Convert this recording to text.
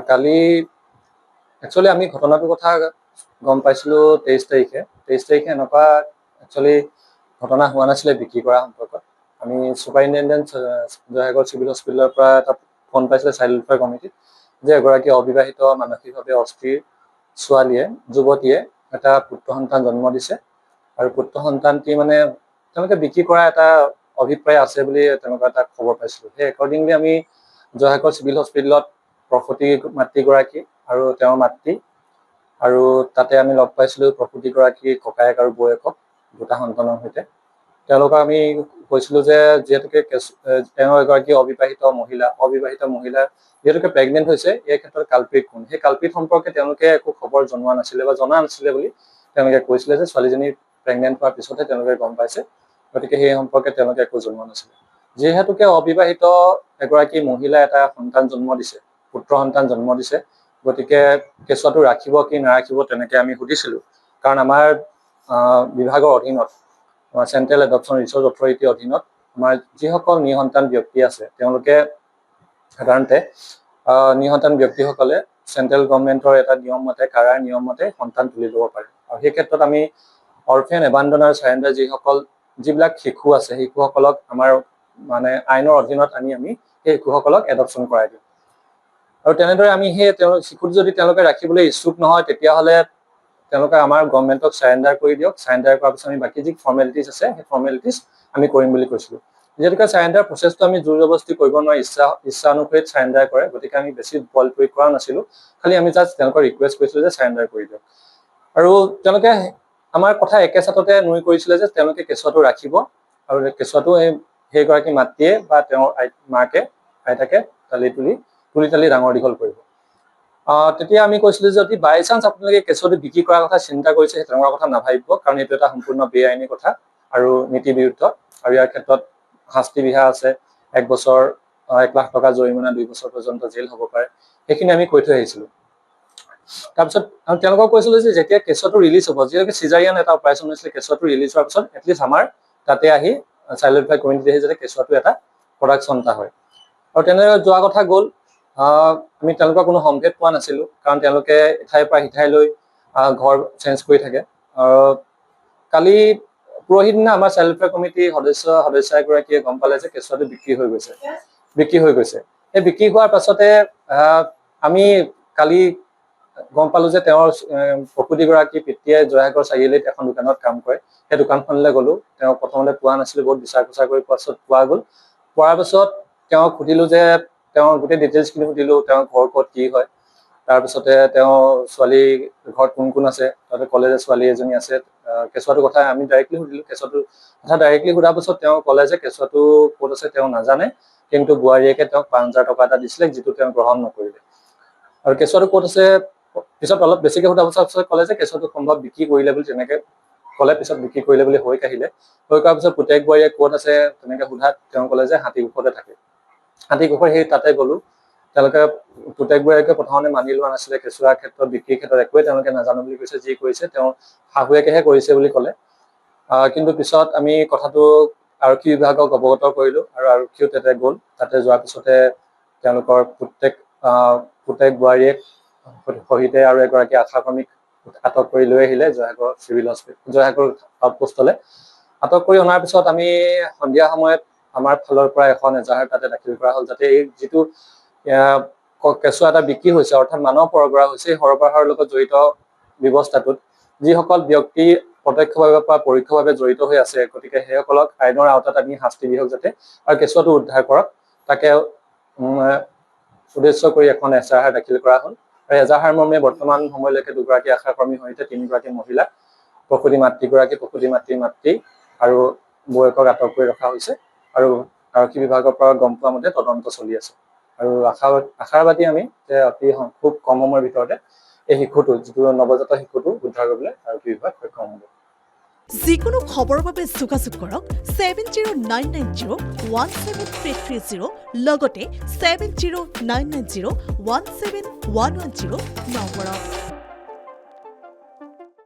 কালি actually আমি ঘটনাটোৰ কথা গম পাইছিলোঁ 23 তাৰিখে এনেকুৱা একচুৱেলি ঘটনা হোৱা নাছিলে বিক্ৰী কৰা সম্পৰ্কত। আমি ছুপাৰিনটেণ্ডেণ্ট জয়সাগৰ চিভিল হস্পিটেলৰ পৰা এটা ফোন পাইছিলে চাইল্ড ৱেলফেয়াৰ কমিটিত যে এগৰাকী অবিবাহিত মানসিকভাৱে অস্থিৰ যুৱতীয়ে এটা পুত্ৰ সন্তান জন্ম দিছে আৰু পুত্ৰ সন্তানটি মানে তেওঁলোকে বিক্ৰী কৰা এটা অভিপ্ৰায় আছে বুলি তেনেকুৱা এটা খবৰ পাইছিলোঁ। সেই একৰ্ডিংলি আমি জয়সাগৰ চিভিল হস্পিটেলত প্ৰসূতি মাতৃগৰাকী আৰু তেওঁৰ মাতৃ আৰু তাতে আমি লগ পাইছিলোঁ প্ৰসূতিগৰাকী ককায়েক আৰু বৌয়েকক দুটা সন্তানৰ সৈতে। তেওঁলোকক আমি কৈছিলোঁ যে যিহেতুকে তেওঁ এগৰাকী অবিবাহিত মহিলা যিহেতুকে প্ৰেগনেণ্ট হৈছে, এই ক্ষেত্ৰত কালপিত কোন, সেই কালপিত সম্পৰ্কে তেওঁলোকে একো খবৰ জনোৱা নাছিলে বা জনা নাছিলে বুলি তেওঁলোকে কৈছিলে যে ছোৱালীজনী প্ৰেগনেণ্ট হোৱাৰ পিছতহে তেওঁলোকে গম পাইছে, গতিকে সেই সম্পৰ্কে তেওঁলোকে একো জনোৱা নাছিলে। যিহেতুকে অবিবাহিত এগৰাকী মহিলা এটা সন্তান জন্ম দিছে, পুত্ৰ সন্তান জন্ম দিছে, গতিকে কেঁচুৱাটো ৰাখিব কি নাৰাখিব তেনেকে আমি সুধিছিলোঁ। কাৰণ আমাৰ বিভাগৰ অধীনত চেণ্ট্ৰেল এডপশ্যন ৰিচৰ্চ অথৰিটিৰ অধীনত আমাৰ যিসকল নিঃসন্তান ব্যক্তি আছে তেওঁলোকে সাধাৰণতে নিঃসন্তান ব্যক্তিসকলে চেণ্ট্ৰেল গভৰ্ণমেণ্টৰ এটা কাৰাৰ নিয়ম মতে সন্তান তুলি ল'ব পাৰে। আৰু সেই ক্ষেত্ৰত আমি অৰফেন এবাণ্ডন আৰু চাৰেণ্ডাৰ যিবিলাক শিশু আছে শিশুসকলক আমাৰ মানে আইনৰ অধীনত আমি সেই শিশুসকলক এডপশ্যন কৰাই দিওঁ। আৰু তেনেদৰে আমি সেই শিশুটো যদি তেওঁলোকে ৰাখিবলৈ ইচ্ছুক নহয় তেতিয়াহ'লে তেওঁলোকে আমাৰ গভৰ্ণমেণ্টক চাৰেণ্ডাৰ কৰি দিয়ক। চাৰেণ্ডাৰ কৰাৰ পিছত আমি বাকী যি ফৰ্মেলিটিজ আছে সেই ফৰ্মেলিটিজ আমি কৰিম বুলি কৈছিলোঁ। যিহেতুকে চাৰেণ্ডাৰ প্ৰচেছটো আমি জোৰ জবৰদস্তি কৰিব নোৱাৰি, ইচ্ছা অনুসৰি চাৰেণ্ডাৰ কৰে, গতিকে আমি বেছি বল প্ৰয়োগ কৰা নাছিলোঁ। খালি আমি জাষ্ট তেওঁলোকক ৰিকুৱেষ্ট কৰিছিলোঁ যে চাৰেণ্ডাৰ কৰি দিয়ক। আৰু তেওঁলোকে আমাৰ কথা একে চাটতে নুই কৰিছিলে যে তেওঁলোকে কেঁচুৱাটো ৰাখিব আৰু কেঁচুৱাটো সেইগৰাকী মাতৃয়ে বা তেওঁৰ আইতাকে তুলি তালি ডাঙৰ দীঘল কৰিব। তেতিয়া আমি কৈছিলোঁ যে যদি বাই চান্স আপোনালোকে কেঁচুৱাটো বিক্ৰী কৰাৰ কথা চিন্তা কৰিছে তেনেকুৱা কথা নাভাবিব, কাৰণ এইটো এটা সম্পূৰ্ণ বেআইনী কথা আৰু নীতি বিৰুদ্ধ, আৰু ইয়াৰ ক্ষেত্ৰত শাস্তি বিহা আছে, 1 বছৰ 1 লাখ টকা জৰিমনা, 2 বছৰ পৰ্যন্ত জেল হ'ব পাৰে, সেইখিনি আমি কৈ থৈ আহিছিলোঁ। তাৰপিছত তেওঁলোকক কৈছিলোঁ যে যেতিয়া কেঁচুৱাটো ৰিলিজ হ'ব, যিহেতু চিজাৰিয়ান এটা অপাৰেশ্যন হৈছিলে, কেঁচুৱাটো ৰিলিজ হোৱাৰ পিছত এটলিষ্ট আমাৰ তাতে আহি চাইল্ড ৱেলফেয়াৰ কমিটিত আহি যাতে কেঁচুৱাটো এটা প্ৰডাকশ্যন এটা হয়। আৰু তেনেদৰে যোৱা কথা গ'ল। আমি তেওঁলোকৰ কোনো সংকেত পোৱা নাছিলোঁ, কাৰণ তেওঁলোকে এঠাইৰ পৰা সিঠাইলৈ ঘৰ চেঞ্জ কৰি থাকে। কালি পৰহি দিনা আমাৰ চাইল্ড ৱেলফেয়াৰ কমিটিৰ সদস্য এগৰাকীয়ে গম পালে যে কেঁচুৱাটো বিক্ৰী হৈ গৈছে। এই বিক্ৰী হোৱাৰ পাছতে আমি কালি গম পালোঁ যে তেওঁৰ প্ৰসূতিগৰাকী পিতৃয়ে জয়সাগৰ চাৰিআলিত এখন দোকানত কাম কৰে। সেই দোকানখনলৈ গ'লোঁ। তেওঁ প্ৰথমতে পোৱা নাছিলোঁ, বহুত বিচাৰ খোচাৰ কৰি পাছত পোৱা গ'ল। পোৱাৰ পাছত তেওঁক সুধিলোঁ যে তেওঁৰ গোটেই ডিটেইলছখিনি সুধিলোঁ, তেওঁৰ ঘৰ ক'ত, কি হয়। তাৰপিছতে তেওঁ ছোৱালী ঘৰত কোন কোন আছে, তাতে ক'লে যে ছোৱালী এজনী আছে। কেঁচুৱাটোৰ কথা আমি ডাইৰেক্টলি সুধিলোঁ। কেঁচুৱাটোৰ কথা ডাইৰেক্টলি সোধাৰ পিছত তেওঁ ক'লে যে কেঁচুৱাটো ক'ত আছে তেওঁ নাজানে, কিন্তু বোৱাৰীয়েকে তেওঁক 5,000 টকা এটা দিছিলে, যিটো তেওঁ গ্ৰহণ নকৰিলে। আৰু কেঁচুৱাটো ক'ত আছে পিছত অলপ বেছিকৈ সোধা পিছত ক'লে যে কেঁচুৱাটো সম্ভৱ বিক্ৰী কৰিলে বুলি তেনেকৈ ক'লে। পিছত বিক্ৰী কৰিলে বুলি হৈ কৰাৰ পিছত পুতেক বোৱাৰীয়ে ক'ত আছে তেনেকৈ সোধাত তেওঁ ক'লে যে হাতীকোষতে থাকে। হাতীকোষৰ সেই তাতে গ'লোঁ। তেওঁলোকে পুতেক বোৱাৰীয়েকে প্ৰথমতে মানি লোৱা নাছিলে, কেঁচুৱাৰ ক্ষেত্ৰত বিক্ৰীৰ ক্ষেত্ৰত একোৱে তেওঁলোকে নাজানো বুলি কৈছে, যি কৰিছে তেওঁ শাহুৱেকেহে কৰিছে বুলি ক'লে। কিন্তু পিছত আমি কথাটো আৰক্ষী বিভাগক অৱগত কৰিলোঁ আৰু আৰক্ষীও তাতে গ'ল। তাতে যোৱাৰ পিছতে তেওঁলোকৰ পুতেক বোৱাৰীয়েক সহিতে আৰু এগৰাকী আশাকৰ্মীক আটক কৰি লৈ আহিলে জয়সাগৰ আউটপোষ্টলৈ। আটক কৰি অনাৰ পিছত আমি সন্ধিয়া সময়ত আমাৰ ফালৰ পৰা এখন এজাহাৰ তাতে দাখিল কৰা হ'ল, যাতে এই যিটো কেঁচুৱা এটা বিক্ৰী হৈছে, অৰ্থাৎ মানৱ সৰবৰাহ হৈছে, এই সৰবৰাহৰ লগত জড়িত ব্যৱস্থাটোত যিসকল ব্যক্তি প্ৰত্যক্ষভাৱে বা পৰোক্ষভাৱে জড়িত হৈ আছে, গতিকে সেইসকলক আইনৰ আওতাত আমি শাস্তি দিয়ক যাতে, আৰু কেঁচুৱাটো উদ্ধাৰ কৰক, তাকে উদ্দেশ্য কৰি এখন এজাহাৰ দাখিল কৰা হ'ল। আৰু এজাহাৰ মৰ্মে বৰ্তমান সময়লৈকে 2গৰাকী আশাকৰ্মীৰ সৈতে 3গৰাকী মহিলা, প্ৰসূতি মাতৃৰ মাতৃ আৰু বৌয়েকক আটক কৰি ৰখা হৈছে। আৰু আৰক্ষী বিভাগৰ পৰা গম পোৱা মতে তদন্ত চলি আছে। আৰু আশাবাদী আমি যে খুব কম সময়ৰ ভিতৰতে এই শিশুটো, যিটো নৱজাত শিশুটো উদ্ধাৰ কৰিবলৈ আৰক্ষী বিভাগ সক্ষম হ'ব। যিকোনো খবৰৰ বাবে যোগাযোগ কৰক 7099017330 লগতে 7099017110 নম্বৰত।